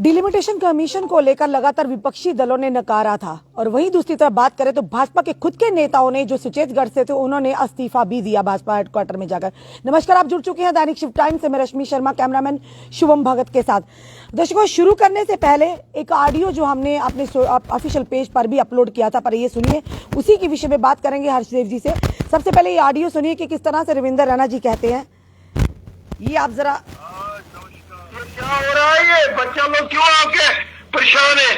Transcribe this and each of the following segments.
Delimitation commission को लेकर लगातार विपक्षी दलों ने नकारा था और वहीं दूसरी तरफ बात करें तो भाजपा के खुद के नेताओं ने जो सुचेतगढ़ से थे उन्होंने इस्तीफा भी दिया भाजपा हेडक्वार्टर में जाकर। नमस्कार, आप जुड़ चुके हैं दैनिक शिफ्ट टाइम से मैं रश्मि शर्मा, कैमरामैन शुभम भगत के साथ। दर्शकों, शुरू करने से पहले एक ऑडियो जो हमने अपने ऑफिशियल पेज पर भी अपलोड किया था, पर ये सुनिए, उसी के विषय में बात करेंगे हर्षदेव जी से। सबसे पहले ये ऑडियो सुनिए कि किस तरह से रविंदर रैना जी कहते हैं। ये आप जरा क्या हो रहा है? ये बच्चा लोग क्यों आपके परेशान है?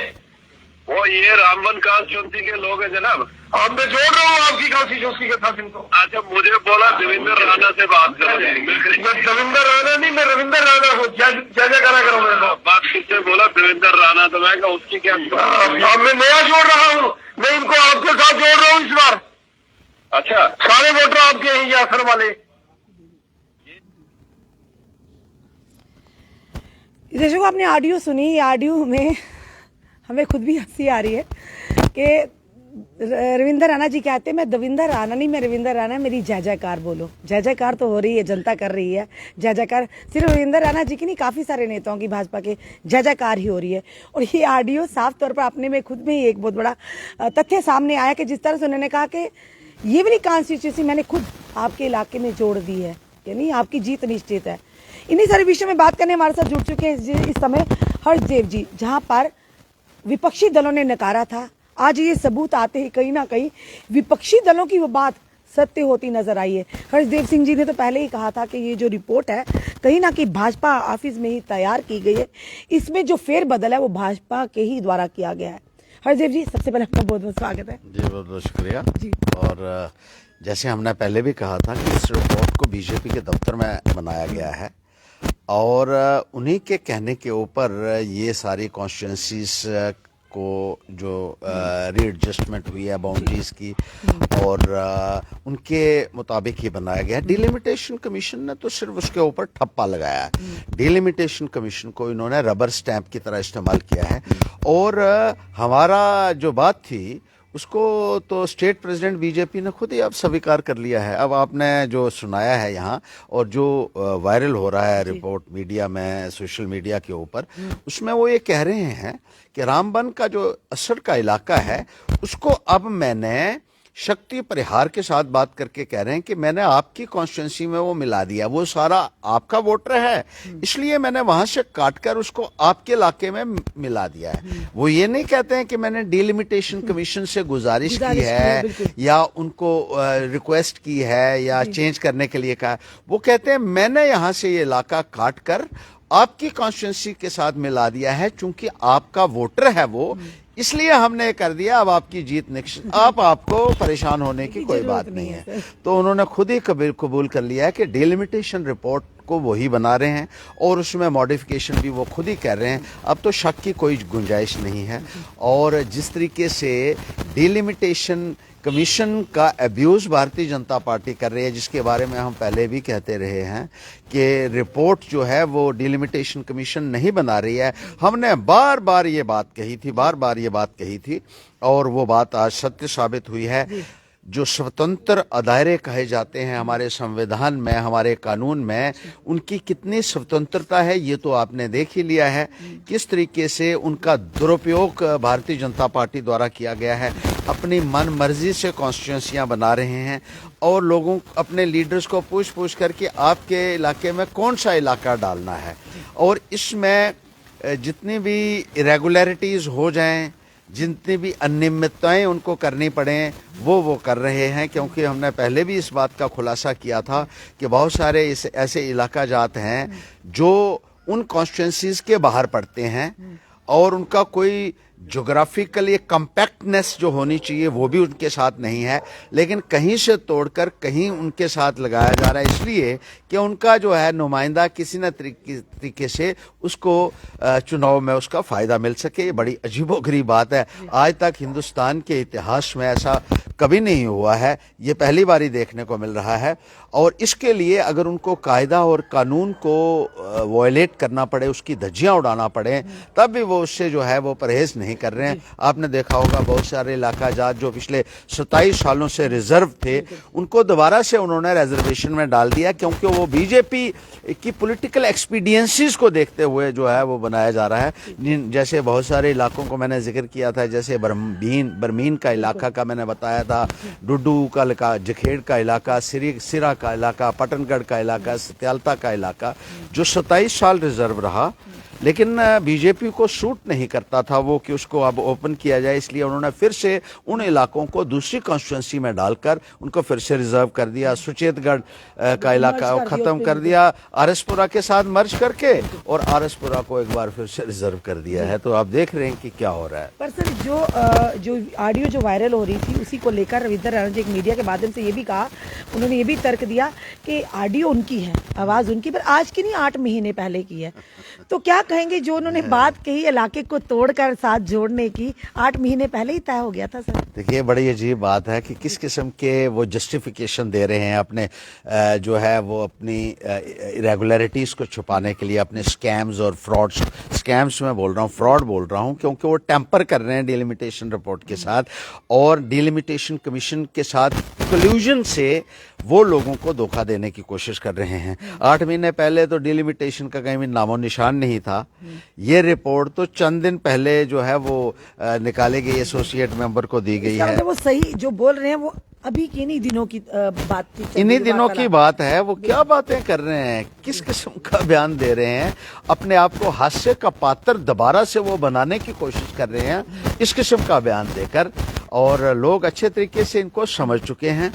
वो ये रामबन कॉन्स्टिट्यूंसी के लोग हैं जनाब। अब मैं जोड़ रहा हूँ आपकी कॉन्स्टिट्यूंसी के साथ इनको। अच्छा, मुझे बोला देवेंद्र राणा से बात करो। मैं देवेंद्र राणा नहीं, मैं रविंदर राणा हूँ। क्या करा करो मेरे बात किससे बोला? देवेंद्र राणा। तो मैं उसकी क्या, मैं नया जोड़ रहा हूँ। मैं इनको आपके साथ जोड़ रहा हूँ इस बार। अच्छा, सारे वोटर आपके हैं ये असर वाले। दर्शकों, आपने ऑडियो सुनी। ये ऑडियो में हमें खुद भी हंसी आ रही है कि रविंदर राणा जी कहते हैं मैं देवेंद्र राणा नहीं, मैं रविंदर राणा, मेरी जय जयकार बोलो। जय जयकार तो हो रही है, जनता कर रही है जय जयकार। सिर्फ रविंदर राणा जी की नहीं, काफी सारे नेताओं की भाजपा के जय जयकार ही हो रही है। और ये ऑडियो साफ तौर पर अपने में खुद में ही एक बहुत बड़ा तथ्य सामने आया कि जिस तरह से उन्होंने कहा कि ये वाली कॉन्स्टिट्यूंसी मैंने खुद आपके इलाके में जोड़ दी है, यानी आपकी जीत निश्चित है। इन्हीं सारे विषयों में बात करने हमारे साथ जुड़ चुके हैं इस समय हर्षदेव जी। जहां पर विपक्षी दलों ने नकारा था, आज ये सबूत आते ही कहीं ना कहीं विपक्षी दलों की वो बात सत्य होती नजर आई है। हर्षदेव सिंह जी ने तो पहले ही कहा था कि ये जो रिपोर्ट है कहीं ना कहीं भाजपा ऑफिस में ही तैयार की गई है, इसमें जो फेरबदल है वो भाजपा के ही द्वारा किया गया है। हर्षदेव जी, सबसे पहले आपका बहुत बहुत स्वागत है। जी, बहुत बहुत शुक्रिया जी। और जैसे हमने पहले भी कहा था कि इस रिपोर्ट को बीजेपी के दफ्तर में बनाया गया है और उन्हीं के कहने के ऊपर ये सारी कॉन्स्टिट्यूंसीज को जो रीएडजस्टमेंट हुई है बाउंड्रीज की और उनके मुताबिक ही बनाया गया है। डिलिमिटेशन कमीशन ने तो सिर्फ उसके ऊपर ठप्पा लगाया है। डिलिमिटेशन कमीशन को इन्होंने रबर स्टैंप की तरह इस्तेमाल किया है और हमारा जो बात थी उसको तो स्टेट प्रेसिडेंट बीजेपी ने खुद ही अब स्वीकार कर लिया है। अब आपने जो सुनाया है यहाँ और जो वायरल हो रहा है रिपोर्ट मीडिया में, सोशल मीडिया के ऊपर, उसमें वो ये कह रहे हैं कि रामबन का जो असर का इलाका है उसको अब मैंने शक्ति परिहार के साथ बात करके कह रहे हैं कि मैंने आपकी कॉन्स्टिट्यूंसी में वो मिला दिया, वो सारा आपका वोटर है, इसलिए मैंने वहां से काटकर उसको आपके इलाके में मिला दिया है। वो ये नहीं कहते हैं कि मैंने डिलिमिटेशन कमीशन से गुजारिश की है या उनको रिक्वेस्ट की है या चेंज करने के लिए कहा। वो कहते हैं मैंने यहां से ये इलाका काटकर आपकी कॉन्स्टिट्यूंसी के साथ मिला दिया है, चूंकि आपका वोटर है वो, इसलिए हमने कर दिया। अब आपकी जीत निश्चित, अब आपको परेशान होने की कोई बात नहीं है। तो उन्होंने खुद ही कबूल कर लिया है कि डिलिमिटेशन रिपोर्ट को वो ही बना रहे हैं और उसमें मॉडिफिकेशन भी वो खुद ही कर रहे हैं। अब तो शक की कोई गुंजाइश नहीं है। और जिस तरीके से डिलिमिटेशन कमीशन का अब्यूज भारतीय जनता पार्टी कर रही है, जिसके बारे में हम पहले भी कहते रहे हैं कि रिपोर्ट जो है वो डिलिमिटेशन कमीशन नहीं बना रही है। हमने बार बार ये बात कही थी और वो बात आज सत्य साबित हुई है। जो स्वतंत्र दायरे कहे जाते हैं हमारे संविधान में, हमारे कानून में, उनकी कितनी स्वतंत्रता है ये तो आपने देख ही लिया है। किस तरीके से उनका दुरुपयोग भारतीय जनता पार्टी द्वारा किया गया है। अपनी मन मर्जी से कॉन्स्टिट्यूंसियां बना रहे हैं और लोगों, अपने लीडर्स को पूछ करके आपके इलाके में कौन सा इलाका डालना है, और इसमें जितनी भी इरेगुलरिटीज हो जाएं, जितनी भी अनियमितताएं उनको करनी पड़े वो कर रहे हैं। क्योंकि हमने पहले भी इस बात का खुलासा किया था कि बहुत सारे ऐसे इलाका जात हैं जो उन कॉन्स्टिट्यूंसीज के बाहर पड़ते हैं और उनका कोई ज्योग्राफिकली कम्पैक्टनेस जो होनी चाहिए वो भी उनके साथ नहीं है, लेकिन कहीं से तोड़कर कहीं उनके साथ लगाया जा रहा है, इसलिए कि उनका जो है नुमाइंदा किसी न तरीके से उसको चुनाव में उसका फायदा मिल सके। ये बड़ी अजीबोगरीब बात है। आज तक हिंदुस्तान के इतिहास में ऐसा कभी नहीं हुआ है, ये पहली बार ही देखने को मिल रहा है। और इसके लिए अगर उनको कायदा और कानून को वायलेट करना पड़े, उसकी धज्जियां उड़ाना पड़े, तब भी वो उससे जो है वो परहेज नहीं नहीं कर रहे हैं। आपने देखा होगा बहुत सारे इलाका जात जो पिछले 27 सालों से रिजर्व थे, उनको दोबारा से उन्होंने रिजर्वेशन में डाल दिया, क्योंकि वो बीजेपी की पॉलिटिकल एक्सपीडियंसीज को देखते हुए जो है वो बनाया जा रहा है। जैसे बहुत सारे इलाकों को मैंने जिक्र किया था, जैसे बरमीन का इलाका का मैंने बताया था, डुडू का इलाका, जखेड़ का इलाका, सिरा का इलाका, पटनगढ़ का इलाका, सत्यालता का इलाका, जो 27 साल रिजर्व रहा, लेकिन बीजेपी को सूट नहीं करता था वो कि उसको अब ओपन किया जाए, इसलिए उन्होंने फिर से उन इलाकों को दूसरी कॉन्स्टिट्यूंसी में डालकर उनको फिर से रिजर्व कर दिया। सुचेतगढ़ का इलाका खत्म कर दिया, आरएसपुरा के साथ मर्ज करके, और आरएसपुरा को एक बार फिर से रिजर्व कर दिया है। तो आप देख रहे हैं कि क्या हो रहा है। पर सर जो ऑडियो जो वायरल हो रही थी उसी को लेकर रविंदर राणा जी एक मीडिया के माध्यम से ये भी कहा, उन्होंने ये भी तर्क दिया कि ऑडियो उनकी है, आवाज उनकी, पर आज की नहीं 8 महीने पहले की है। तो क्या कहेंगे जो उन्होंने बात कही इलाके को तोड़कर साथ जोड़ने की, 8 महीने पहले ही तय हो गया था सर। देखिए, बड़ी अजीब बात है कि किस किस्म के वो जस्टिफिकेशन दे रहे हैं अपने जो है वो अपनी इरेगुलरिटीज़ को छुपाने के लिए, अपने स्कैम्स और फ्रॉड्स, स्कैम्स मैं बोल रहा हूँ, फ्रॉड बोल रहा हूँ, क्योंकि वो टेम्पर कर रहे हैं डिलिमिटेशन रिपोर्ट के साथ और डिलिमिटेशन कमीशन के साथ कल्यूजन से वो लोगों को धोखा देने की कोशिश कर रहे हैं। 8 महीने पहले तो डिलिमिटेशन का कहीं भी नामो निशान नहीं था। ये रिपोर्ट तो चंद दिन पहले जो है वो निकाले गई, एसोसिएट मेंबर को दी गई है। वो सही जो बोल रहे हैं वो अभी की इन्हीं दिनों की बात थी, इन्हीं दिनों की बात है। वो क्या बातें कर रहे हैं, किस किस्म का बयान दे रहे हैं, अपने आप को हास्य का पात्र दोबारा से वो बनाने की कोशिश कर रहे हैं इस किस्म का बयान देकर, और लोग अच्छे तरीके से इनको समझ चुके हैं।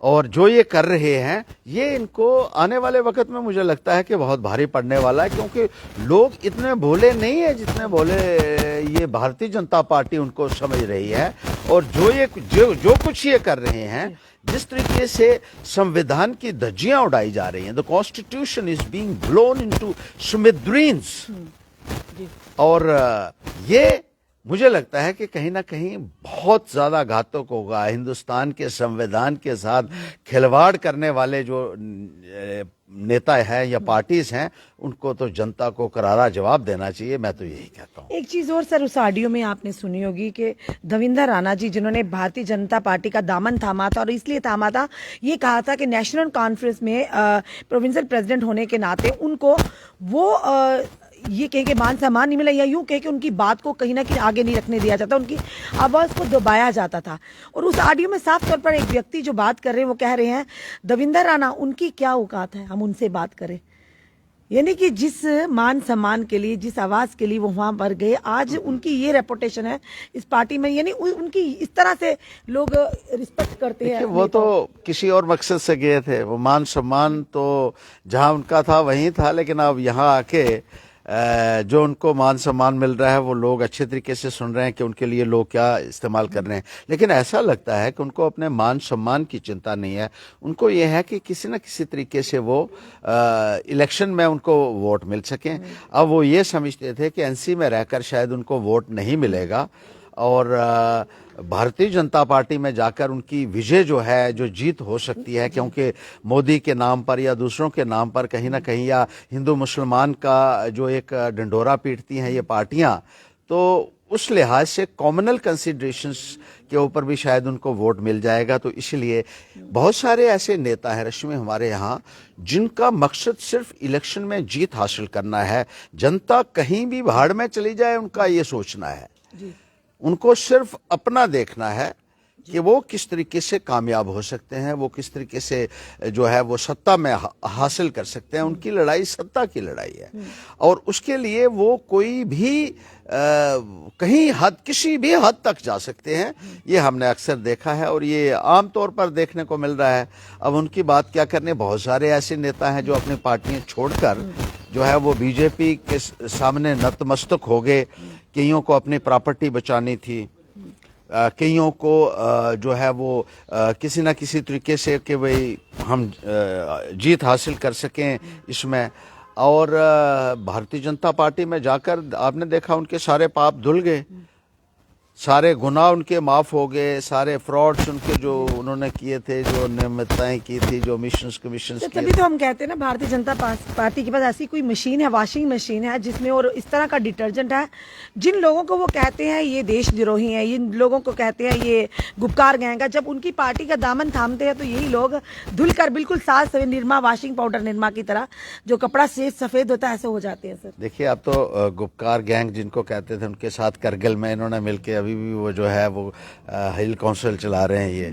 और जो ये कर रहे हैं ये इनको आने वाले वक्त में मुझे लगता है कि बहुत भारी पड़ने वाला है, क्योंकि लोग इतने भोले नहीं है जितने भोले ये भारतीय जनता पार्टी उनको समझ रही है। और जो कुछ ये कर रहे हैं, जिस तरीके से संविधान की धज्जियां उड़ाई जा रही हैं, the constitution is being blown into smithereens, और ये मुझे लगता है कि कहीं ना कहीं बहुत ज्यादा घातक होगा। हिंदुस्तान के संविधान के साथ खिलवाड़ करने वाले जो नेता हैं या पार्टीज हैं, उनको तो जनता को करारा जवाब देना चाहिए। मैं तो यही कहता हूँ। एक चीज और सर, उस ऑडियो में आपने सुनी होगी कि देवेंद्र राणा जी, जिन्होंने भारतीय जनता पार्टी का दामन थामा था, और इसलिए थामा था, ये कहा था कि नेशनल कॉन्फ्रेंस में प्रोविंशियल प्रेसिडेंट होने के नाते उनको वो ये कह के मान सम्मान नहीं मिला, या यूं कह के उनकी बात को कहीं ना कहीं आगे नहीं रखने दिया जाता, उनकी आवाज को दबाया जाता था। और उस ऑडियो में साफ तौर पर एक व्यक्ति जो बात कर रहे हैं वो कह रहे हैं देवेंद्र राणा, उनकी क्या औकात है हम उनसे बात करें। यानी कि जिस मान सम्मान के लिए, जिस आवाज के लिए वो वहां पर गए, आज उनकी ये रेपुटेशन है इस पार्टी में, यानी उनकी इस तरह से लोग रिस्पेक्ट करते हैं। वो तो किसी और मकसद से गए थे, वो मान सम्मान तो जहां उनका था वहीं था, लेकिन अब यहाँ आके जो उनको मान सम्मान मिल रहा है वो लोग अच्छे तरीके से सुन रहे हैं कि उनके लिए लोग क्या इस्तेमाल कर रहे हैं। लेकिन ऐसा लगता है कि उनको अपने मान सम्मान की चिंता नहीं है, उनको ये है कि किसी न किसी तरीके से वो इलेक्शन में उनको वोट मिल सकें। अब वो ये समझते थे कि एनसी में रहकर शायद उनको वोट नहीं मिलेगा, और भारतीय जनता पार्टी में जाकर उनकी विजय जो है, जो जीत हो सकती है, क्योंकि मोदी के नाम पर या दूसरों के नाम पर कहीं ना कहीं, या हिंदू मुसलमान का जो एक डंडोरा पीटती हैं ये पार्टियां, तो उस लिहाज से कॉमनल कंसिडरेशंस के ऊपर भी शायद उनको वोट मिल जाएगा। तो इसलिए बहुत सारे ऐसे नेता हैं रश्मि हमारे यहाँ, जिनका मकसद सिर्फ इलेक्शन में जीत हासिल करना है। जनता कहीं भी भाड़ में चली जाए, उनका ये सोचना है, उनको सिर्फ अपना देखना है कि वो किस तरीके से कामयाब हो सकते हैं, वो किस तरीके से जो है वो सत्ता में हासिल कर सकते हैं। उनकी लड़ाई सत्ता की लड़ाई है, और उसके लिए वो कोई भी कहीं हद, किसी भी हद तक जा सकते हैं। ये हमने अक्सर देखा है और ये आम तौर पर देखने को मिल रहा है। अब उनकी बात क्या करने, बहुत सारे ऐसे नेता हैं जो अपनी पार्टियां छोड़कर जो है वो बीजेपी के सामने नतमस्तक हो गए। कईयों को अपनी प्रॉपर्टी बचानी थी, कईयों को जो है वो किसी ना किसी तरीके से कि भाई हम जीत हासिल कर सकें इसमें, और भारतीय जनता पार्टी में जाकर आपने देखा उनके सारे पाप धुल गए। सारे गुनाह उनके माफ हो गए, सारे फ्रॉड्स उनके जो उन्होंने किए थे, जो नियमितताएं की थी, जो मिशंस कमीशंस तो किए तभी तो हम कहते हैं ना, भारतीय जनता पार्टी के पास ऐसी कोई मशीन है, वॉशिंग मशीन है, जिसमें और इस तरह का डिटर्जेंट है, जिन लोगों को वो कहते हैं ये देशद्रोही हैं, जिन लोगों को कहते हैं ये गुपकार गैंग है, जब उनकी पार्टी का दामन थामते हैं तो यही लोग धुल कर बिल्कुल साफ निरमा वॉशिंग पाउडर निरमा की तरह जो कपड़ा से सफेद होता है ऐसे हो जाते हैं सर। देखिए, अब तो गुपकार गैंग जिनको कहते थे, उनके साथ करगिल में इन्होंने मिलके अभी भी वो जो है वो हिल काउंसिल चला रहे हैं ये,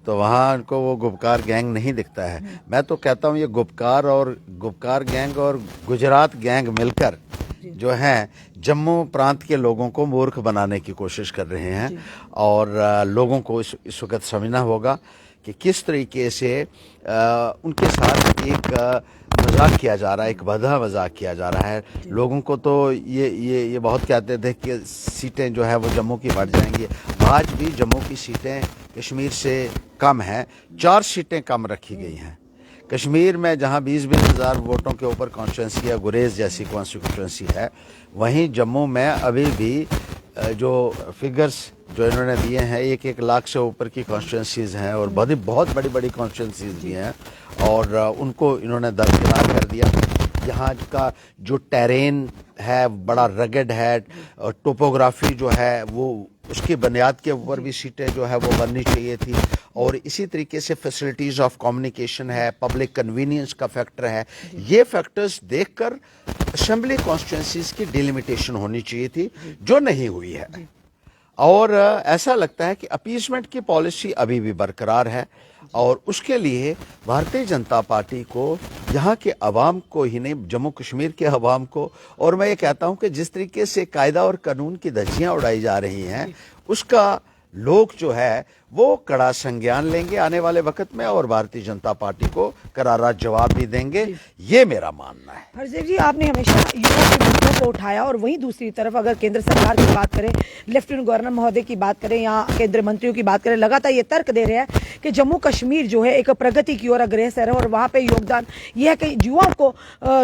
तो वहाँ उनको वो गुपकार गैंग नहीं दिखता है। मैं तो कहता हूँ ये गुपकार गैंग और गुजरात गैंग मिलकर जो है जम्मू प्रांत के लोगों को मूर्ख बनाने की कोशिश कर रहे हैं। और लोगों को इस वक्त समझना होगा कि किस तरीके से उनके साथ एक मजाक किया जा रहा है, एक बधा मजाक किया जा रहा है। लोगों को तो ये बहुत कहते थे कि सीटें जो है वो जम्मू की बढ़ जाएंगी। आज भी जम्मू की सीटें कश्मीर से कम हैं, 4 सीटें कम रखी गई हैं। कश्मीर में जहां 20-20 हज़ार वोटों के ऊपर कॉन्स्टिट्यूंसी है, गुरेज जैसी कॉन्स्टिट्यूंसी है, वहीं जम्मू में अभी भी जो फिगर्स जो इन्होंने दिए हैं, 1-1 लाख से ऊपर की कॉन्स्टिट्यूंसीज हैं और बहुत बड़ी कॉन्स्टिट्यूंसीज भी हैं, और उनको इन्होंने दरकिनार कर दिया। यहाँ का जो टेरेन है बड़ा रगड है, और टोपोग्राफी जो है वो उसकी बुनियाद के ऊपर भी सीटें जो है वो बननी चाहिए थी। और इसी तरीके से फैसिलिटीज़ ऑफ कम्युनिकेशन है, पब्लिक कन्वीनियंस का फैक्टर है, ये फैक्टर्स देखकर असेंबली कॉन्स्टिट्यूंसीज की डिलिमिटेशन होनी चाहिए थी, जो नहीं हुई है। और ऐसा लगता है कि अपीसमेंट की पॉलिसी अभी भी बरकरार है, और उसके लिए भारतीय जनता पार्टी को यहाँ के अवाम को ही नहीं, जम्मू कश्मीर के अवाम को, और मैं ये कहता हूँ कि जिस तरीके से कायदा और कानून की धज्जियाँ उड़ाई जा रही हैं, उसका लोग जो है वो कड़ा संज्ञान लेंगे आने वाले वक्त में, और भारतीय जनता पार्टी को करारा जवाब भी देंगे, ये मेरा मानना है। हरदेव जी, आपने हमेशा युवा के मुद्दों को उठाया, और वहीं दूसरी तरफ अगर केंद्र सरकार की बात करें, लेफ्टिनेंट गवर्नर महोदय की बात करें या केंद्रीय मंत्रियों की बात करें, लगातार ये तर्क दे रहे हैं कि जम्मू कश्मीर जो है एक प्रगति की ओर अग्रसर है, और वहां पे योगदान ये है कि युवाओं को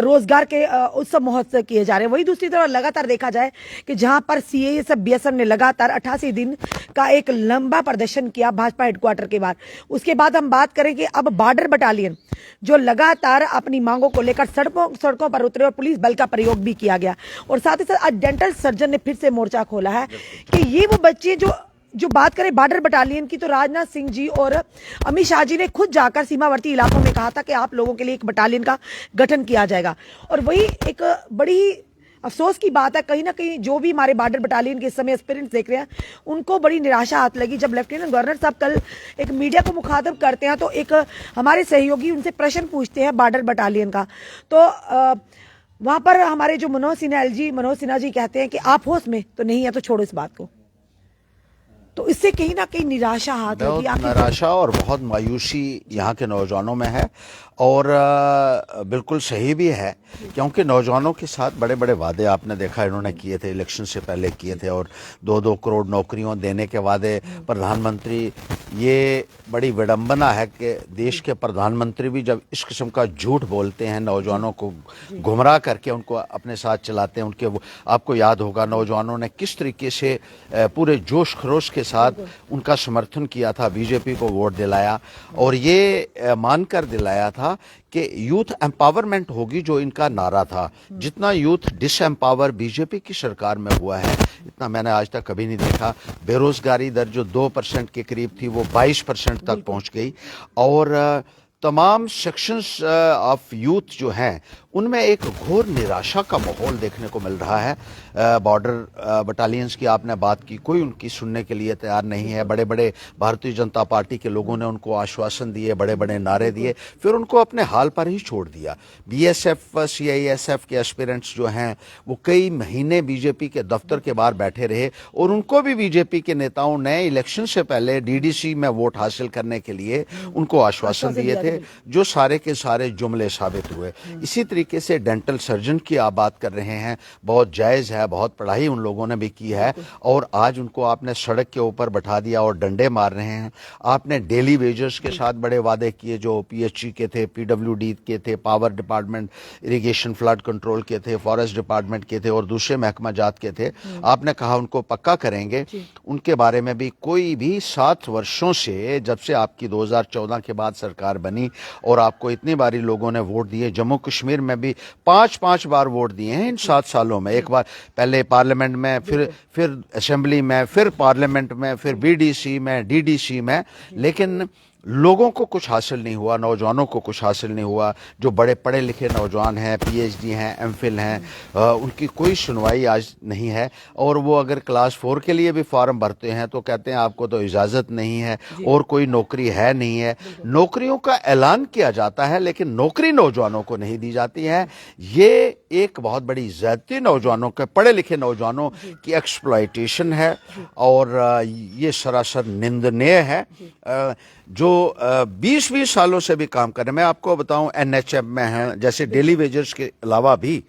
रोजगार के उत्सव महोत्सव किए जा रहे हैं। वहीं दूसरी तरफ लगातार देखा जाए कि जहां पर सीआईएसएफ बीएसएफ ने लगातार 88 दिन का एक लंबा प्रदर्शन किया भाजपा हेडक्वार्टर के बाद। उसके बाद हम बात करें कि अब बॉर्डर बटालियन जो लगातार अपनी मांगों को लेकर सड़कों पर उतरे, और पुलिस बल का प्रयोग भी किया गया, और साथ ही साथ आज डेंटल सर्जन ने फिर से मोर्चा खोला है कि ये वो बच्चे जो बात करें बॉर्डर बटालियन की, तो राजनाथ सिंह जी और अमित शाह जी ने खुद जाकर सीमावर्ती इलाकों में कहा था कि आप लोगों के लिए एक बटालियन का गठन किया जाएगा। और वही एक बड़ी अफसोस की बात है, कहीं ना कहीं जो भी हमारे बॉर्डर बटालियन के इस समय एस्पिरेंट्स देख रहे हैं, उनको बड़ी निराशा हाथ लगी जब लेफ्टिनेंट गवर्नर साहब कल एक मीडिया को मुखातब करते हैं, तो एक हमारे सहयोगी उनसे प्रश्न पूछते हैं बॉर्डर बटालियन का, तो वहां पर हमारे जो मनोज सिन्हा जी कहते हैं कि आप होश में तो नहीं है, तो छोड़ो इस बात को। तो इससे कहीं ना कहीं निराशा हाथ लगी, निराशा और बहुत मायूसी यहाँ के नौजवानों में है, और बिल्कुल सही भी है, क्योंकि नौजवानों के साथ बड़े बड़े वादे आपने देखा इन्होंने किए थे, इलेक्शन से पहले किए थे, और 2-2 करोड़ नौकरियों देने के वादे प्रधानमंत्री। ये बड़ी विडंबना है कि देश के प्रधानमंत्री भी जब इस किस्म का झूठ बोलते हैं, नौजवानों को गुमराह करके उनको अपने साथ चलाते हैं। उनके आपको याद होगा नौजवानों ने किस तरीके से पूरे जोश खरोश के साथ उनका समर्थन किया था, बीजेपी को वोट दिलाया, और ये मानकर दिलाया था कि यूथ एम्पावरमेंट होगी, जो इनका नारा था। जितना यूथ डिसएम्पावर बीजेपी की सरकार में हुआ है, इतना मैंने आज तक कभी नहीं देखा। बेरोजगारी दर जो 2% के करीब थी वो 22% तक पहुंच गई, और तमाम सेक्शंस ऑफ यूथ जो हैं उनमें एक घोर निराशा का माहौल देखने को मिल रहा है। बॉर्डर बटालियंस की आपने बात की, कोई उनकी सुनने के लिए तैयार नहीं है। बड़े बड़े भारतीय जनता पार्टी के लोगों ने उनको आश्वासन दिए, बड़े बड़े नारे दिए, फिर उनको अपने हाल पर ही छोड़ दिया। बीएसएफ सीआईएसएफ के एस्पिरेंट्स जो हैं वो कई महीने बीजेपी के दफ्तर के बाहर बैठे रहे, और उनको भी बीजेपी के नेताओं ने इलेक्शन से पहले डीडीसी में वोट हासिल करने के लिए उनको आश्वासन दिए थे, जो सारे के सारे जुमले साबित हुए। इसी तरीके तरीके से डेंटल सर्जन की आप बात कर रहे हैं, बहुत जायज़ है, बहुत पढ़ाई उन लोगों ने भी की है, और आज उनको आपने सड़क के ऊपर बैठा दिया और डंडे मार रहे हैं। आपने डेली वेजर्स के साथ बड़े वादे किए, जो पीएचई के थे, पीडब्ल्यूडी के थे, power department, irrigation flood control के थे, फॉरेस्ट डिपार्टमेंट के थे और दूसरे महकमा जात के थे। आपने कहा उनको पक्का करेंगे। उनके बारे में भी कोई भी 7 वर्षों से, जब से आपकी 2014 के बाद सरकार बनी और आपको इतनी बारी लोगों ने वोट दिए, जम्मू कश्मीर में भी 5-5 बार वोट दिए हैं इन 7 सालों में। एक बार पहले पार्लियामेंट में, फिर असेंबली में, फिर पार्लियामेंट में, फिर बीडीसी में, डीडीसी में, लेकिन लोगों को कुछ हासिल नहीं हुआ, नौजवानों को कुछ हासिल नहीं हुआ। जो बड़े पढ़े लिखे नौजवान हैं, पीएचडी हैं, एमफिल हैं, उनकी कोई सुनवाई आज नहीं है। और वो अगर क्लास 4 के लिए भी फॉर्म भरते हैं तो कहते हैं आपको तो इजाज़त नहीं है और कोई नौकरी है नहीं है। नौकरियों का ऐलान किया जाता है लेकिन नौकरी नौजवानों को नहीं दी जाती है। ये एक बहुत बड़ी ज़्यादती नौजवानों के, पढ़े लिखे नौजवानों की एक्सप्लॉयटेशन है और ये सरासर निंदनीय है। जो 20-20 सालों से भी काम कर रहे हैं, मैं आपको बताऊं एनएचएम में हैं, जैसे डेली वेजर्स के अलावा भी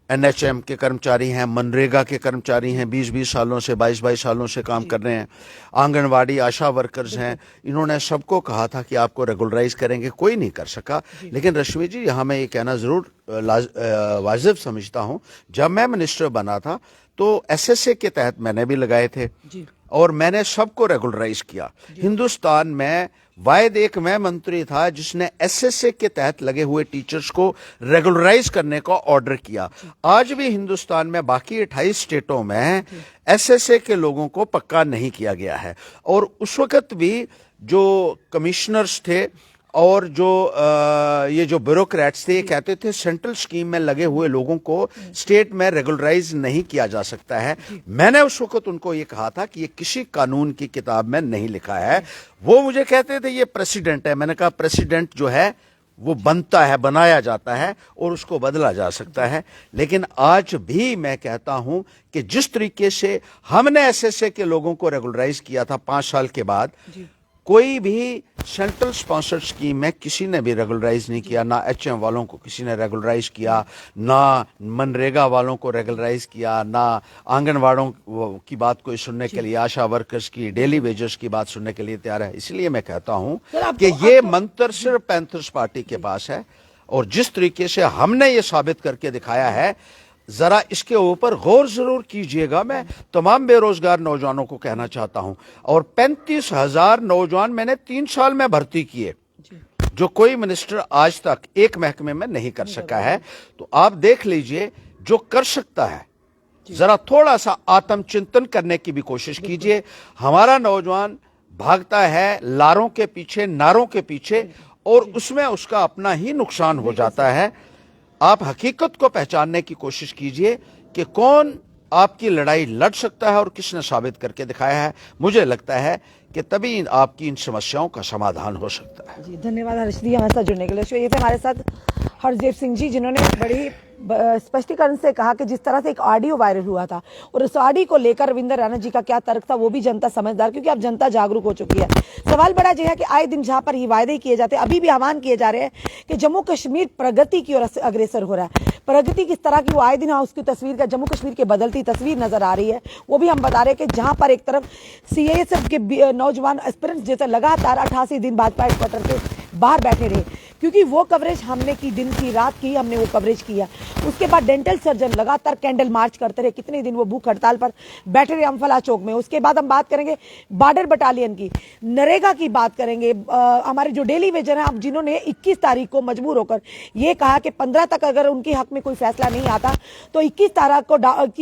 एनएचएम के कर्मचारी हैं, मनरेगा के कर्मचारी हैं, 20-20 सालों से, 22-22 सालों से काम कर रहे हैं। आंगनवाड़ी आशा वर्कर्स हैं। इन्होंने सबको कहा था कि आपको रेगुलराइज करेंगे, कोई नहीं कर सका। लेकिन रश्मि जी, यहाँ मैं ये कहना ज़रूर वाजिब समझता हूँ, जब मैं मिनिस्टर बना था तो एसएसए के तहत मैंने भी लगाए थे और मैंने सबको रेगुलराइज किया। हिंदुस्तान में वायद एक मैं मंत्री था जिसने एसएसए के तहत लगे हुए टीचर्स को रेगुलराइज करने का ऑर्डर किया। आज भी हिंदुस्तान में बाकी 28 स्टेटों में एसएसए के लोगों को पक्का नहीं किया गया है। और उस वक्त भी जो कमिश्नर्स थे और जो ये जो ब्यूरोक्रेट्स थे, ये कहते थे सेंट्रल स्कीम में लगे हुए लोगों को स्टेट में रेगुलराइज नहीं किया जा सकता है। मैंने उस वक्त उनको ये कहा था कि ये किसी कानून की किताब में नहीं लिखा है। वो मुझे कहते थे ये प्रेसिडेंट है। मैंने कहा प्रेसिडेंट जो है वो बनता है, बनाया जाता है और उसको बदला जा सकता है। लेकिन आज भी मैं कहता हूं कि जिस तरीके से हमने एसएसए के लोगों को रेगुलराइज किया था 5 साल के बाद, कोई भी सेंट्रल स्पॉन्सर्ड स्कीम में किसी ने भी रेगुलराइज नहीं किया। ना एचएम वालों को किसी ने रेगुलराइज किया, ना मनरेगा वालों को रेगुलराइज किया, ना आंगनवाड़ों की बात कोई सुनने के लिए, आशा वर्कर्स की, डेली वेजर्स की बात सुनने के लिए तैयार है। इसलिए मैं कहता हूं कि ये मंत्र सिर्फ पैंथर्स पार्टी के पास है और जिस तरीके से हमने ये साबित करके दिखाया है, जरा इसके ऊपर गौर जरूर कीजिएगा। मैं तमाम बेरोजगार नौजवानों को कहना चाहता हूं, और 35,000 नौजवान मैंने 3 साल में भर्ती किए, जो कोई मिनिस्टर आज तक एक महकमे में नहीं कर सका है। तो आप देख लीजिए, जो कर सकता है जरा थोड़ा सा आत्मचिंतन करने की भी कोशिश कीजिए। हमारा नौजवान भागता है लारों के पीछे, नारों के पीछे, और उसमें उसका अपना ही नुकसान हो जाता है। आप हकीकत को पहचानने की कोशिश कीजिए कि कौन आपकी लड़ाई लड़ सकता है और किसने साबित करके दिखाया है। मुझे लगता है कि तभी आपकी इन समस्याओं का समाधान हो सकता है। जी, धन्यवाद हर्ष जी हमारे साथ जुड़ने के लिए। ये थे हमारे साथ हरजेब सिंह जी, जिन्होंने बड़ी स्पष्टीकरण से कहा कि जिस तरह से एक ऑडियो वायरल हुआ था और उस ऑडियो को लेकर रविंदर राणा जी का क्या तर्क था, वो भी जनता समझदार, क्योंकि अब जनता जागरूक हो चुकी है। सवाल बड़ा यह है कि आए दिन जहां पर ये वायदे किए जाते हैं, अभी भी आह्वान किए जा रहे हैं कि जम्मू कश्मीर प्रगति की ओर अग्रसर हो रहा है। प्रगति किस तरह की, वो आए दिन उसकी तस्वीर का, जम्मू कश्मीर की बदलती तस्वीर नजर आ रही है। वो भी हम बता रहे हैं कि जहां पर एक तरफ सीएएसएफ के नौजवान एस्पिरेंट्स जैसे लगातार 88 दिन भाजपा हेडक्वार्टर के बाहर बैठे रहे, क्योंकि वो कवरेज हमने की, दिन की रात की हमने वो कवरेज किया। उसके बाद डेंटल सर्जन लगातार कैंडल मार्च करते रहे, कितने दिन वो भूख हड़ताल पर बैठे रहे अम्फला चौक में। उसके बाद हम बात करेंगे बॉर्डर बटालियन की, नरेगा की बात करेंगे। हमारे जो डेली वेजर हैं, अब जिन्होंने 21 तारीख को मजबूर होकर ये कहा कि 15 तक अगर उनके हक में कोई फैसला नहीं आता तो 21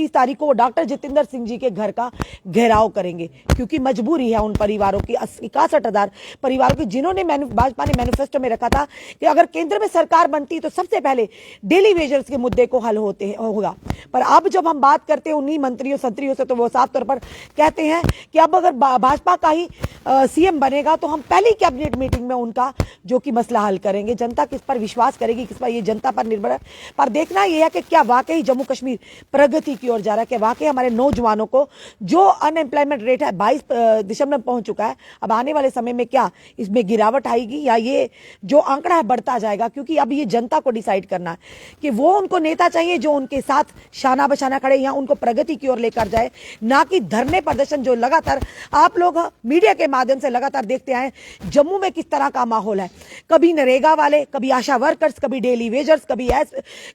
तारीख को डॉक्टर जितेंद्र सिंह जी के घर का घेराव करेंगे, क्योंकि मजबूरी है उन परिवारों की, 61,000 परिवारों की, जिन्होंने भाजपा ने मैनिफेस्टो में रखा था कि अगर केंद्र में सरकार बनती तो सबसे पहले डेली वेजर्स के मुद्दे को हल होगा। पर अब जब हम बात करते हैं उन्हीं मंत्रियों संत्रियों से, तो वो साफ तौर पर कहते हैं कि अब अगर भाजपा का ही सीएम बनेगा तो हम पहली कैबिनेट मीटिंग में उनका जो कि मसला हल करेंगे। जनता किस पर विश्वास करेगी, किस पर, ये जनता पर निर्भर है। पर देखना यह है कि क्या वाकई जम्मू कश्मीर प्रगति की ओर जा रहा है, कि वाकई हमारे नौजवानों को जो अनएम्प्लॉयमेंट रेट है 22 दिसंबर में पहुंच चुका है, अब आने वाले समय में क्या इसमें गिरावट आएगी, या ये जो आंकड़ा है बढ़ता जाएगा, क्योंकि अब ये जनता को डिसाइड करना है कि वो उनको नेता चाहिए जो उनके साथ शाना बशाना खड़े या उनको प्रगति की ओर लेकर जाए, ना कि धरने प्रदर्शन जो लगातार आप लोग मीडिया के माध्यम से लगातार देखते आए। जम्मू में किस तरह का माहौल है, कभी नरेगा वाले, कभी आशा वर्कर्स, कभी डेली वेजर्स,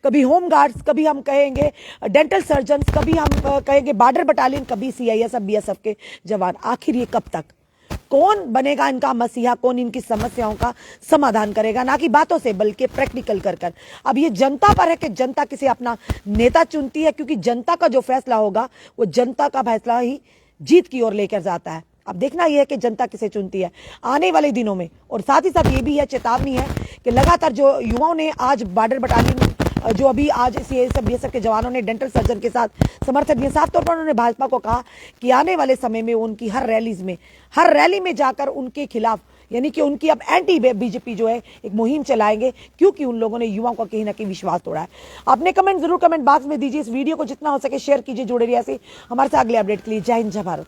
कभी होम गार्ड्स, कभी हम कहेंगे डेंटल सर्जन, कभी हम कहेंगे बॉर्डर बटालियन, कभी सीआईएसएफ बीएसएफ के जवान। आखिर ये कब तक? कौन बनेगा इनका मसीहा, कौन इनकी समस्याओं का समाधान करेगा, ना कि बातों से बल्कि प्रैक्टिकल कर कर। अब ये जनता पर है कि जनता किसे अपना नेता चुनती है, क्योंकि जनता का जो फैसला होगा वो जनता का फैसला ही जीत की ओर लेकर जाता है। अब देखना यह है कि जनता किसे चुनती है आने वाले दिनों में। और साथ ही साथ ये भी है, चेतावनी है कि लगातार जो युवाओं ने आज बॉर्डर बटालियन, जो अभी आज सीआईएसएफ बीएसएफ के जवानों ने डेंटल सर्जन के साथ समर्थन दिया, साफ तौर पर उन्होंने भाजपा को कहा कि आने वाले समय में उनकी हर रैली में जाकर उनके खिलाफ, यानी कि उनकी अब एंटी बीजेपी जो है एक मुहिम चलाएंगे, क्योंकि उन लोगों ने युवाओं का कहीं ना कहीं विश्वास तोड़ा है। अपने कमेंट जरूर कमेंट बॉक्स में दीजिए। इस वीडियो को जितना हो सके शेयर कीजिए। जुड़े रहिए ऐसे हमारे साथ अगले अपडेट के लिए। जय हिंद, जय भारत।